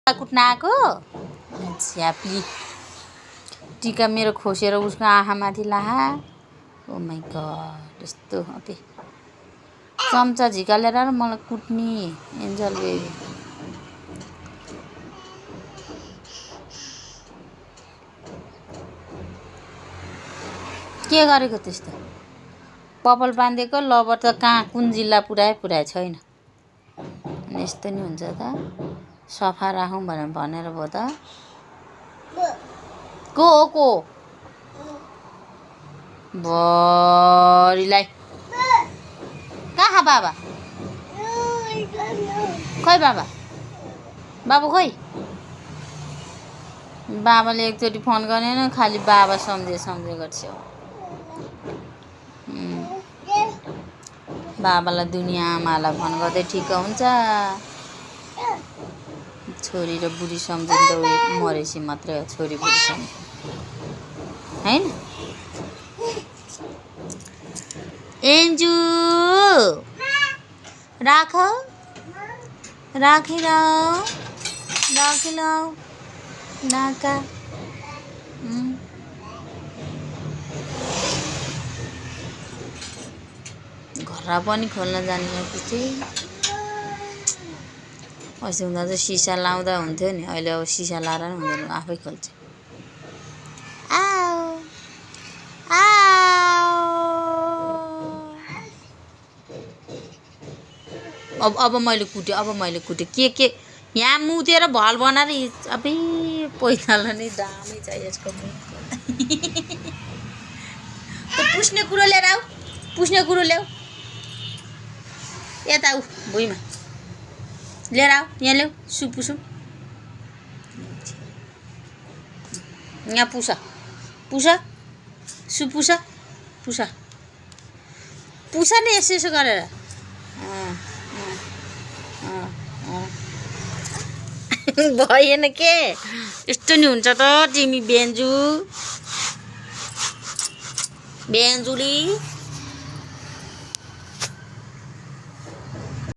कुट्न आएको झ्याप्ली टिका मेरो खोसेर उसको आँखामाथि लाहा। ओ माई गड यस्तो चम्चा झिकालेर मलाई कुट्ने एन्जल बेबी। के गरेको त्यस्तो पपल बाँधेको लबर त कहाँ कुन जिल्ला पुऱ्याए छैन। यस्तो नि हुन्छ त सफा राखौँ भनेर भयो त को बरीलाई कहाँ बाबा खोइ बाबा खोइ बाबाले एकचोटि फोन गरेन खालि बाबा सम्झे गर्छ। बाबालाई दुनियाँ आमालाई फोन गर्दै ठिक हुन्छ। छोरी र बुढी सम्झिँदा मरेपछि मात्रै हो छोरी बुढी सम्झिँदा हैन। एन्जु राखिराउ नाका घरमा पनि खोल्न जान्ने पछि अस्ति हुँदा चाहिँ सिसा लाउँदा हुन्थ्यो नि। अहिले अब सिसा लाएर नि हुँदैन आफै खोल्छ। अब मैले कुटेँ के यहाँ मुतेर भल बनाएर अबै पैताला नै दामै छ यसको। पुस्ने कुरो ल्याऊ यता आऊ भुइँमा लिएर आऊ यहाँ ल्याऊ सुपुसु यहाँ पुसा नि यसो गरेर भएन के यस्तो नि हुन्छ त तिमी बेन्जुली